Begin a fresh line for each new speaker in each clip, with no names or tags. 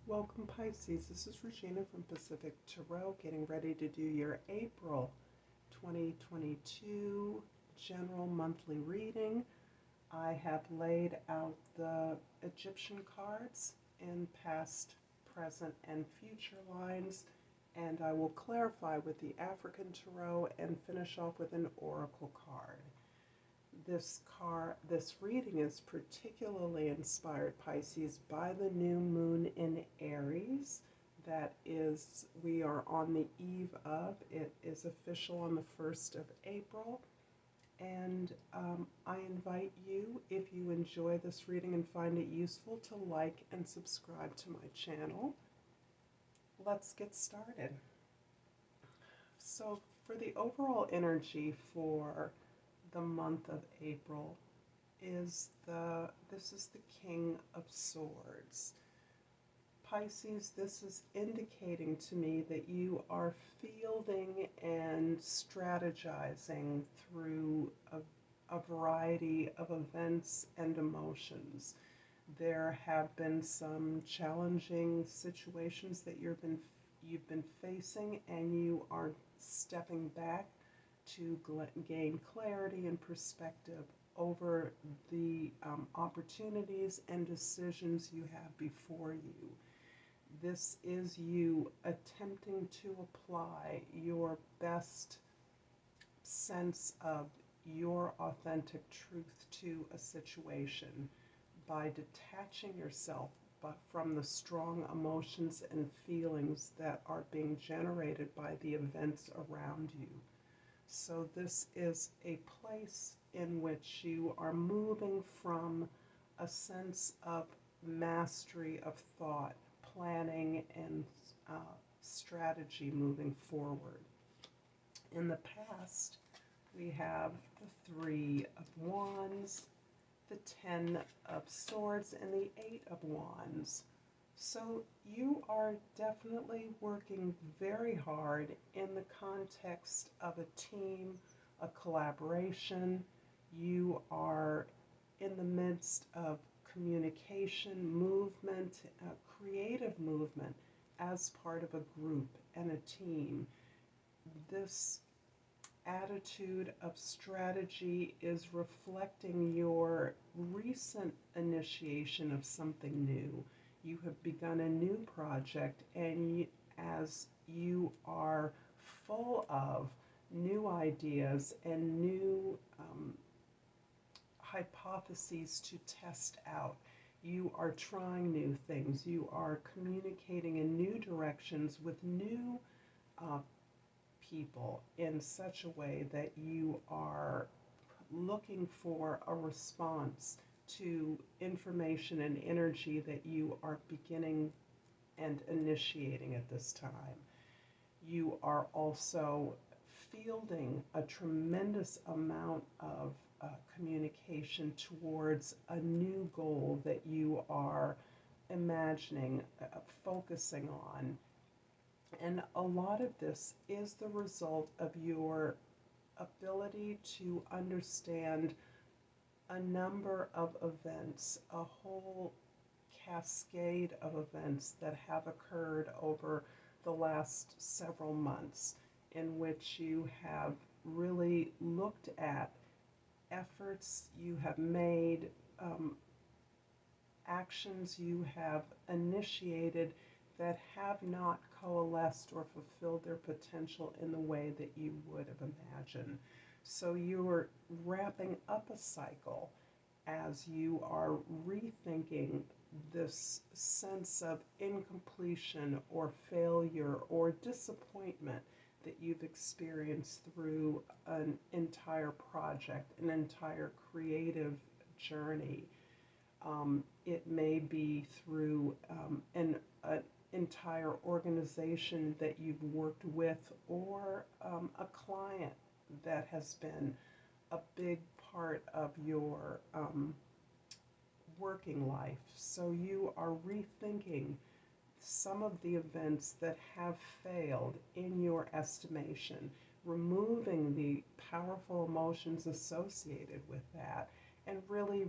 Welcome, Pisces. This is Regina from Pacific Tarot, getting ready to do your April 2022 general monthly reading. I have laid out the Egyptian cards in past, present, and future lines, and I will clarify with the African Tarot and finish off with an oracle card. This reading is particularly inspired, Pisces, by the new moon in Aries. That is, we are on the eve of. It is official on the 1st of April. And I invite you, if you enjoy this reading and find it useful, to like and subscribe to my channel. Let's get started. So for the overall energy for the month of April this is the King of Swords. Pisces, this is indicating to me that you are fielding and strategizing through a variety of events and emotions. There have been some challenging situations that you've been facing, and you are stepping back to gain clarity and perspective over the opportunities and decisions you have before you. This is you attempting to apply your best sense of your authentic truth to a situation by detaching yourself from the strong emotions and feelings that are being generated by the events around you. So this is a place in which you are moving from a sense of mastery of thought, planning, and strategy moving forward. In the past, we have the Three of Wands, the Ten of Swords, and the Eight of Wands. So you are definitely working very hard in the context of a team, a collaboration. You are in the midst of communication, movement, creative movement as part of a group and a team. This attitude of strategy is reflecting your recent initiation of something new. You have begun a new project, and as you are full of new ideas and new hypotheses to test out, you are trying new things. You are communicating in new directions with new people in such a way that you are looking for a response to information and energy that you are beginning and initiating at this time. You are also fielding a tremendous amount of communication towards a new goal that you are imagining, focusing on. And a lot of this is the result of your ability to understand a number of events, a whole cascade of events that have occurred over the last several months, in which you have really looked at efforts you have made, actions you have initiated that have not coalesced or fulfilled their potential in the way that you would have imagined. So you're wrapping up a cycle as you are rethinking this sense of incompletion or failure or disappointment that you've experienced through an entire project, an entire creative journey. It may be through an entire organization that you've worked with, or a client that has been a big part of your working life. So you are rethinking some of the events that have failed in your estimation, removing the powerful emotions associated with that, and really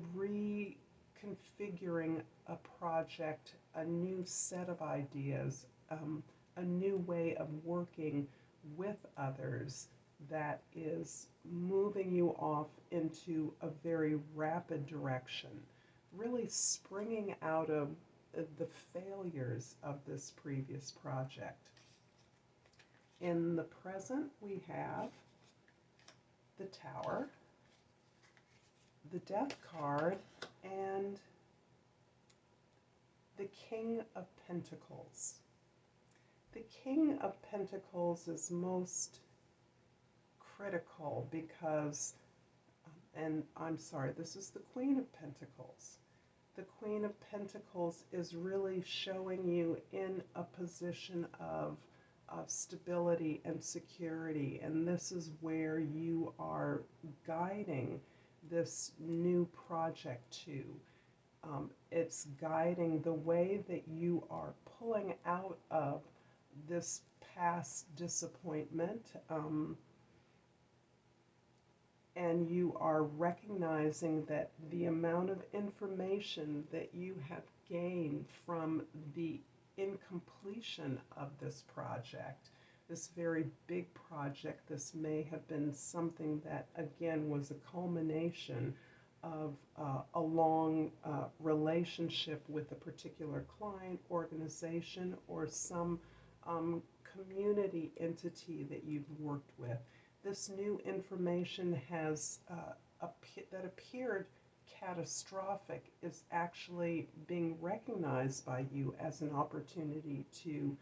configuring a project, a new set of ideas, a new way of working with others that is moving you off into a very rapid direction, really springing out of the failures of this previous project. In the present, we have the Tower, the Death card, and the King of Pentacles. The King of Pentacles is most critical because, and I'm sorry, this is the Queen of Pentacles. The Queen of Pentacles is really showing you in a position of stability and security, and this is where you are guiding this new project to. It's guiding the way that you are pulling out of this past disappointment, and you are recognizing that the amount of information that you have gained from the incompletion of this project, this very big project, this may have been something that again was a culmination of a long relationship with a particular client, organization, or some community entity that you've worked with. This new information has that appeared catastrophic is actually being recognized by you as an opportunity to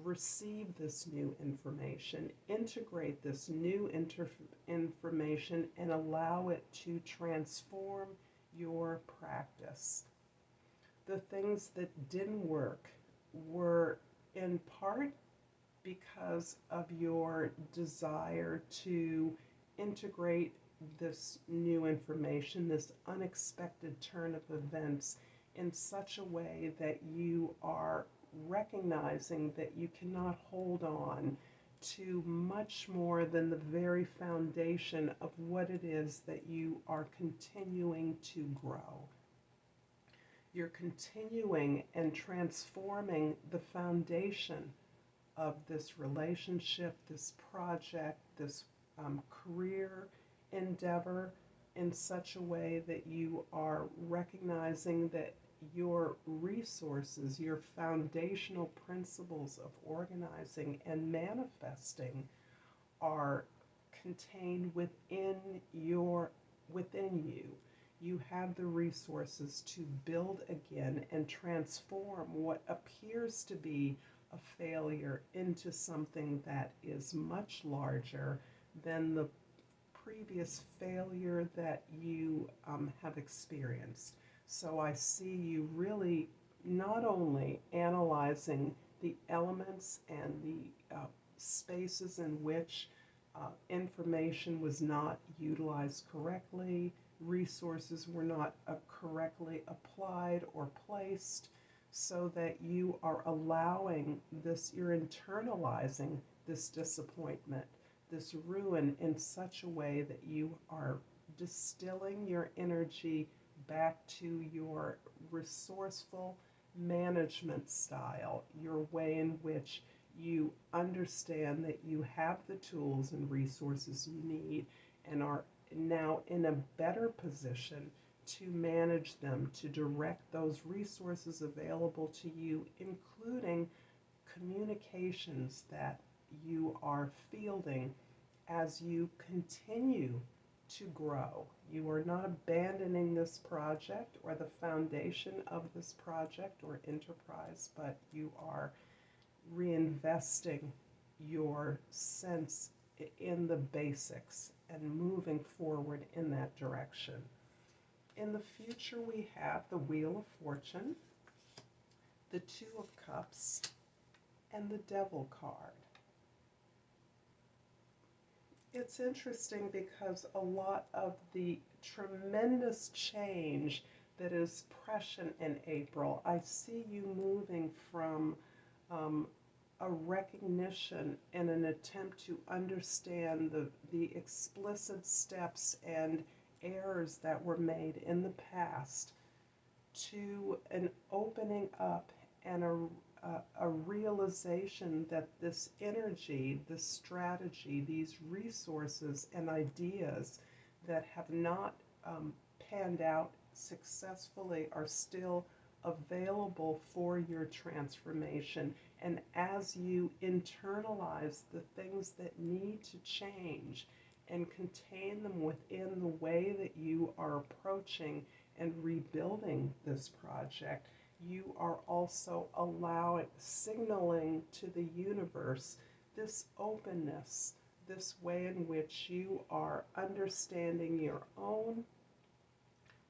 receive this new information, integrate this new information, and allow it to transform your practice. The things that didn't work were in part because of your desire to integrate this new information, this unexpected turn of events, in such a way that you are recognizing that you cannot hold on to much more than the very foundation of what it is that you are continuing to grow. You're continuing and transforming the foundation of this relationship, this project, this career endeavor in such a way that you are recognizing that your resources, your foundational principles of organizing and manifesting are contained within you. You have the resources to build again and transform what appears to be a failure into something that is much larger than the previous failure that you have experienced. So I see you really not only analyzing the elements and the spaces in which information was not utilized correctly, resources were not correctly applied or placed, so that you are allowing this, you're internalizing this disappointment, this ruin in such a way that you are distilling your energy back to your resourceful management style, your way in which you understand that you have the tools and resources you need and are now in a better position to manage them, to direct those resources available to you, including communications that you are fielding as you continue to grow. You are not abandoning this project or the foundation of this project or enterprise, but you are reinvesting your sense in the basics and moving forward in that direction. In the future, we have the Wheel of Fortune, the Two of Cups, and the Devil card. It's interesting because a lot of the tremendous change that is prescient in April, I see you moving from a recognition and an attempt to understand the explicit steps and errors that were made in the past to an opening up and a realization that this energy, this strategy, these resources and ideas that have not panned out successfully are still available for your transformation. And as you internalize the things that need to change and contain them within the way that you are approaching and rebuilding this project, you are also signaling to the universe this openness, this way in which you are understanding your own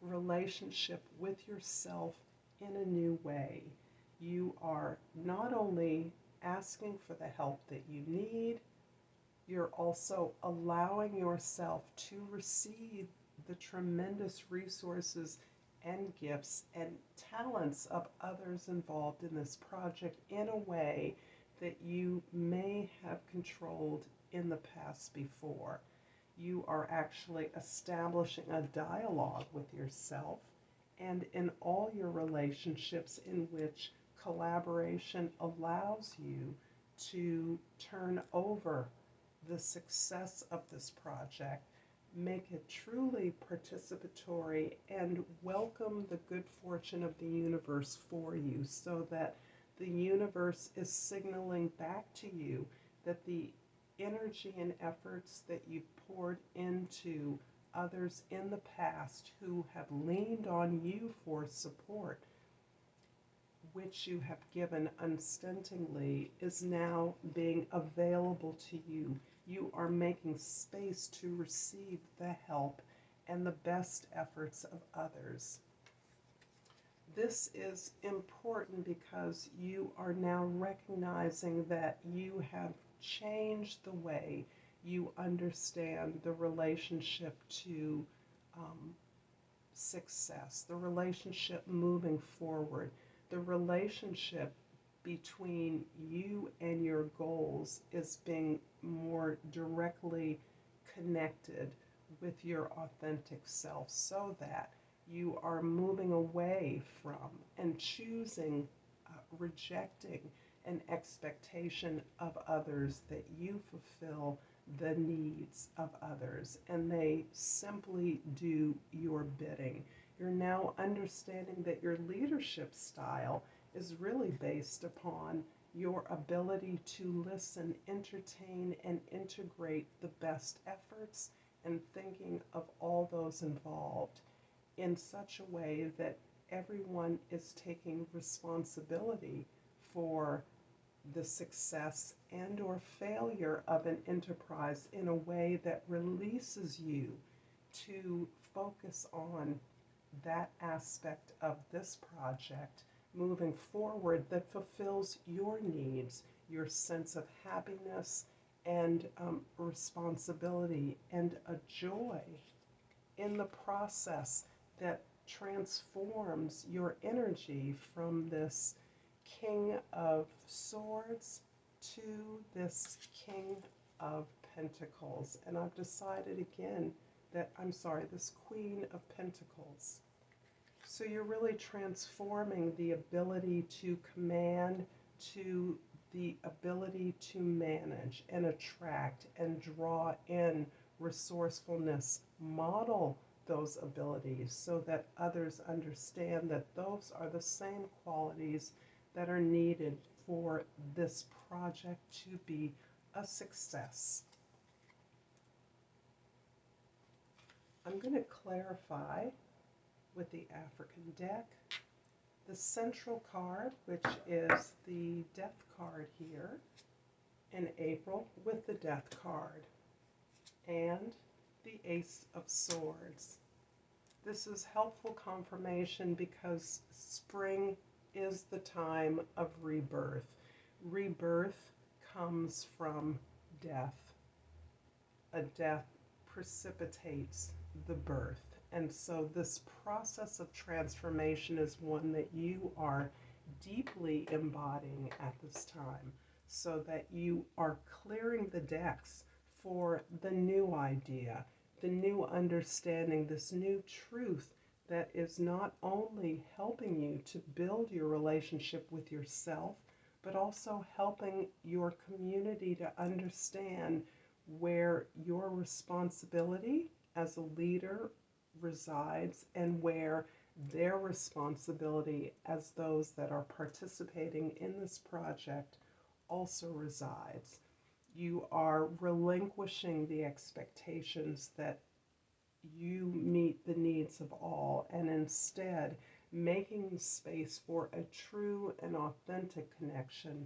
relationship with yourself in a new way. You are not only asking for the help that you need, you're also allowing yourself to receive the tremendous resources and gifts and talents of others involved in this project in a way that you may have controlled in the past before. You are actually establishing a dialogue with yourself and in all your relationships in which collaboration allows you to turn over the success of this project, make it truly participatory, and welcome the good fortune of the universe for you, so that the universe is signaling back to you that the energy and efforts that you've poured into others in the past who have leaned on you for support, which you have given unstintingly, is now being available to you. You are making space to receive the help and the best efforts of others. This is important because you are now recognizing that you have changed the way you understand the relationship to success, the relationship moving forward, the relationship between you and your goals is being more directly connected with your authentic self, so that you are moving away from and choosing rejecting an expectation of others, that you fulfill the needs of others and they simply do your bidding. You're now understanding that your leadership style is really based upon your ability to listen, entertain, and integrate the best efforts and thinking of all those involved in such a way that everyone is taking responsibility for the success and or failure of an enterprise in a way that releases you to focus on that aspect of this project moving forward that fulfills your needs, your sense of happiness and responsibility, and a joy in the process that transforms your energy from this King of Swords to this King of Pentacles. And I've decided again that, this Queen of Pentacles. So you're really transforming the ability to command to the ability to manage and attract and draw in resourcefulness. Model those abilities so that others understand that those are the same qualities that are needed for this project to be a success. I'm going to clarify with the African deck the central card, which is the Death card here in April, with the Death card and the Ace of Swords. This is helpful confirmation because spring is the time of rebirth. Rebirth comes from death. A death precipitates the birth. And so this process of transformation is one that you are deeply embodying at this time, so that you are clearing the decks for the new idea, the new understanding, this new truth that is not only helping you to build your relationship with yourself, but also helping your community to understand where your responsibility as a leader resides and where their responsibility as those that are participating in this project also resides. You are relinquishing the expectations that you meet the needs of all, and instead making space for a true and authentic connection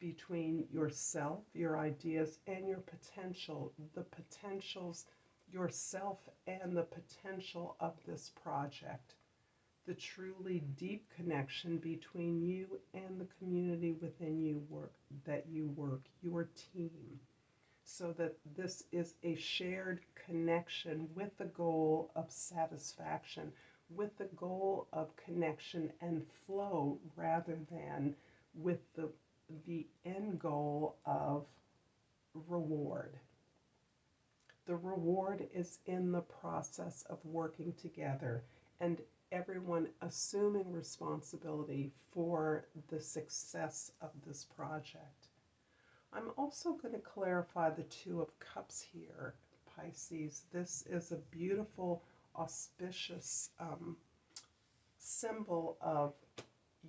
between yourself, your ideas, and your potential, the potentials, yourself, and the potential of this project. The truly deep connection between you and the community within you that you work, your team, so that this is a shared connection with the goal of satisfaction, with the goal of connection and flow, rather than with the end goal of reward. The reward is in the process of working together and everyone assuming responsibility for the success of this project. I'm also going to clarify the Two of Cups here, Pisces. This is a beautiful, auspicious symbol of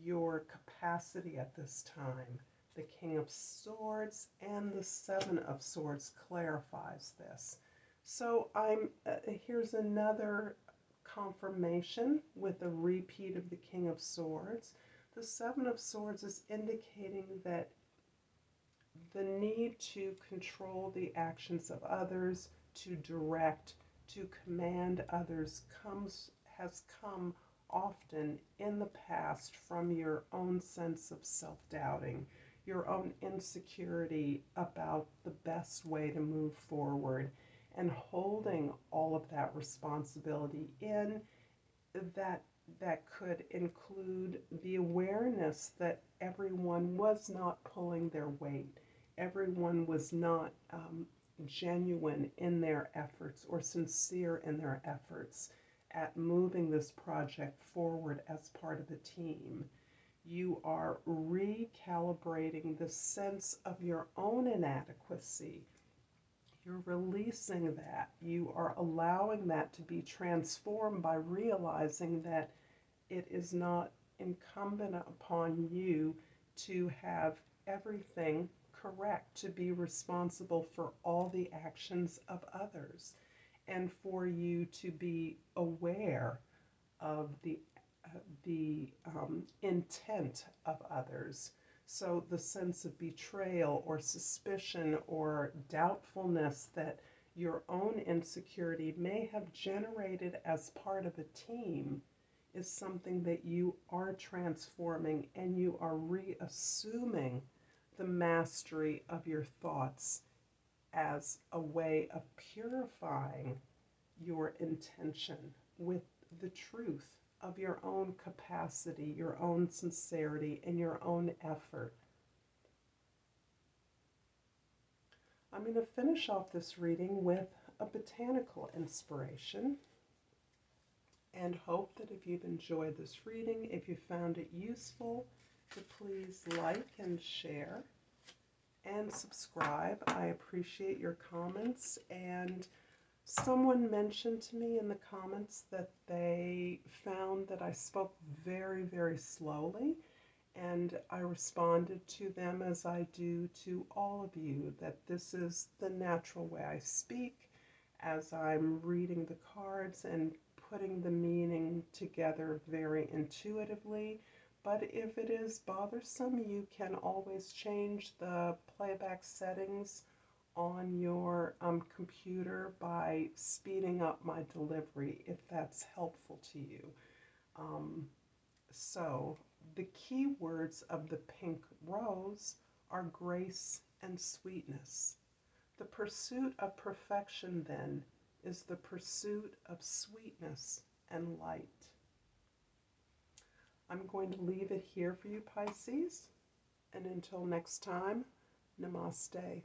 your capacity at this time. The King of Swords and the Seven of Swords clarifies this. So here's another confirmation with a repeat of the King of Swords. The Seven of Swords is indicating that the need to control the actions of others, to direct, to command others has come often in the past from your own sense of self-doubting, your own insecurity about the best way to move forward, and holding all of that responsibility in that could include the awareness that everyone was not pulling their weight. Everyone was not genuine in their efforts or sincere in their efforts at moving this project forward as part of a team. You are recalibrating the sense of your own inadequacy. You're releasing that. You are allowing that to be transformed by realizing that it is not incumbent upon you to have everything correct, to be responsible for all the actions of others, and for you to be aware of the intent of others. So the sense of betrayal or suspicion or doubtfulness that your own insecurity may have generated as part of a team is something that you are transforming, and you are reassuming the mastery of your thoughts as a way of purifying your intention with the truth of your own capacity, your own sincerity, and your own effort. I'm going to finish off this reading with a botanical inspiration, and hope that if you've enjoyed this reading, if you found it useful, to please like and share and subscribe. I appreciate your comments. And someone mentioned to me in the comments that they found that I spoke very, very slowly, and I responded to them as I do to all of you, that this is the natural way I speak as I'm reading the cards and putting the meaning together very intuitively. But if it is bothersome, you can always change the playback settings on your computer by speeding up my delivery, if that's helpful to you. So the key words of the pink rose are grace and sweetness. The pursuit of perfection, then, is the pursuit of sweetness and light. I'm going to leave it here for you, Pisces, and until next time, Namaste.